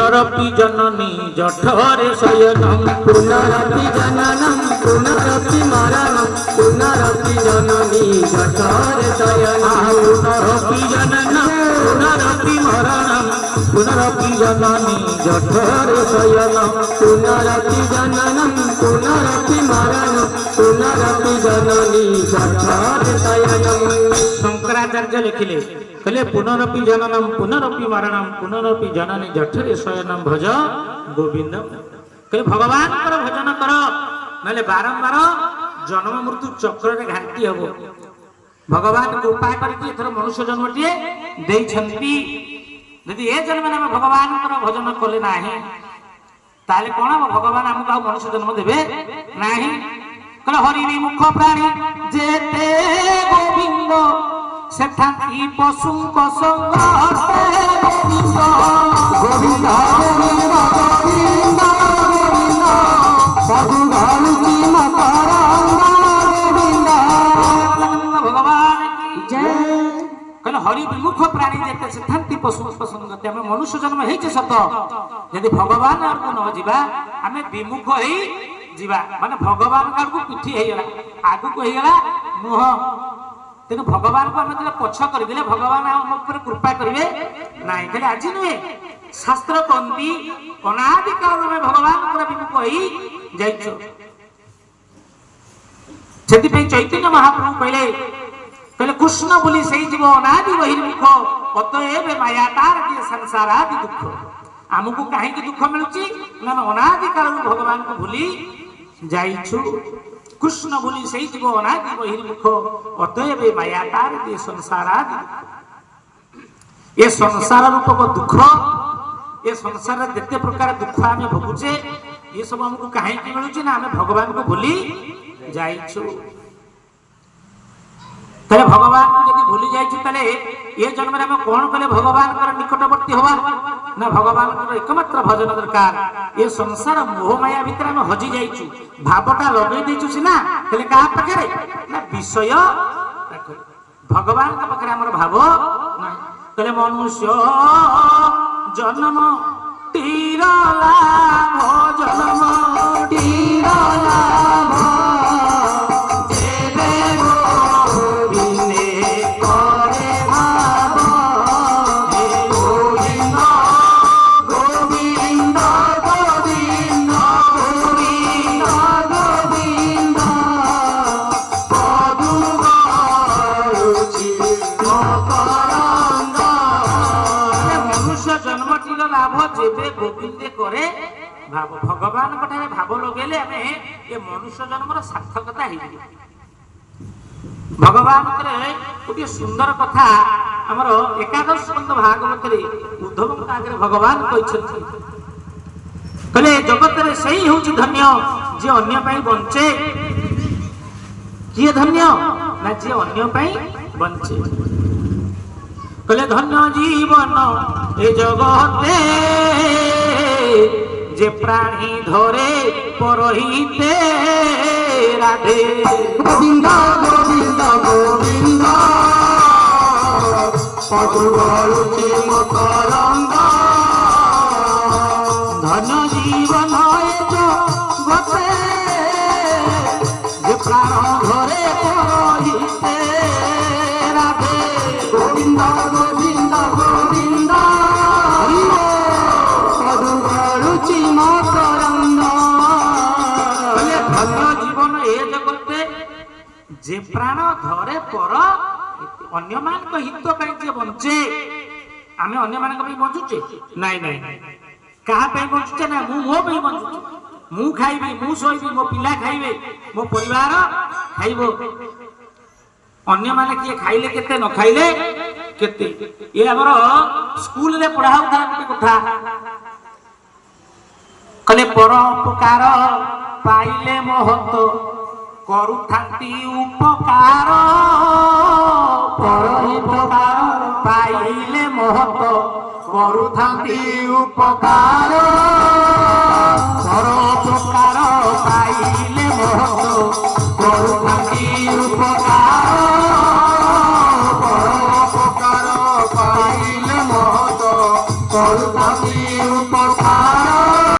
पुनरपि जननी जठरे शयनं पुनरपि जननं पुनरपि मरणं पुनरपि जननी जठरे शयनं पुनरपि जननं पुनरपि मरणं पुनरपि जननी जठरे शयनं पुनरपि जननं पुनरपि मरणं पुनरपि जननी जठरे शयनं। शंकराचार्य लिखिले कहले पुनरपि जननम पुनरपि मरणम पुनरपि जननी जठरे शयनम भज गोविंद कहले भगवान कर भजन कर नले बारंबार जन्म मृत्यु चक्र रे घांटी हबो भगवान कृपा करके एथर मनुष्य जन्मटिए देई छंती यदि ए जन्म में भगवान कर भजन कले नाही ताले कोन भगवान हमको मनुष्य जन्म देबे नाही कहले हरि मुख प्राणी जेते गोविंद सेठाकी पशु संग गोविंद गोविंद गोविंद गोविंद गोविंद साधु घालुची मकरंद गोविंद भगवान जय कहले हरि विमुख प्राणी जेते सेठांति पशु संग हमें मनुष्य जन्म हेचे सत यदि भगवान आगु न जीवा हमें विमुख हेई जीवा माने भगवान आगु पिठी हेगला आगु को हेगला मुह तेणु भगवान को आम पछ करदे भगवान आम कृपा करेंगे ना खाली आज नुहे शास्त्र कहती अनादि काल में भगवान विमुख हो चैतन्य महाप्रभु कहले कहले कृष्ण बोली से जीव अनादि बहिर्मुख अतएव माया तार दिए संसार आदि दुख आमको कहीं दुख मिलूची ना अनादि काल भगवान को भूली जाइछु कृष्ण बोली से जीव अनादि बहिर्मुख अतएव माया तार दिए संसार आदि ये संसार रूपक दुख ये संसार जिते प्रकार दुख आम भोगुचे ये सब हमको कहीं मिलूची ना आम भगवान को भूली जाइछु तले भगवान को यदि भूली जाइछु तले ये जन्म में हम कौन कले भगवान कर निकटवर्ती होवा ना भगवान कर एकमात्र भजन दरकार ये संसार मोह माया भीतर हम हजी जाइछु भावटा लगे देछु सिना तले का पाखरे ना विषय भगवान का पाखरे हमर भाव ना तले मनुष्य जन्म तीर लाभ जन्म तीर लाभ भगवान भाव लगे ये मनुष्य जन्म सार्थकता भगवान गोटे सुंदर कथा आमर एकादश स्कंद भागवत उद्धव आगे भगवान कहले जगत रे सही हूँ धन्य जी अन्य बंचे किए धन्य ना जी अन्य बंचे कहले धन्य जीवन ए जगते जे प्राणी धरे परहिते राधे गोविंद गोविंद गोविंद पदुगलुची मकरंद धन जीवन जगते जे प्राण धरे परहिते राधे गोविंद गोविंद गोविंद जे प्राण धरे पर अन्य मान हित जे बंचे आम अन्य मान बंचुचे नाई नाई क्या बंचुचे ना मो बंचुचे मु खाइबी मु शोइबी मो पिला खाइबे मो परिवार खाइबो अन्य माने किए खाइले केते न खाइले केते ये हमर स्कूल रे पढ़ाउ था कथा कले परोपकार पाइले महत करुथांती उपकार परोपकार पाइले महत करुथांती उपकार परोपकार पाइले महत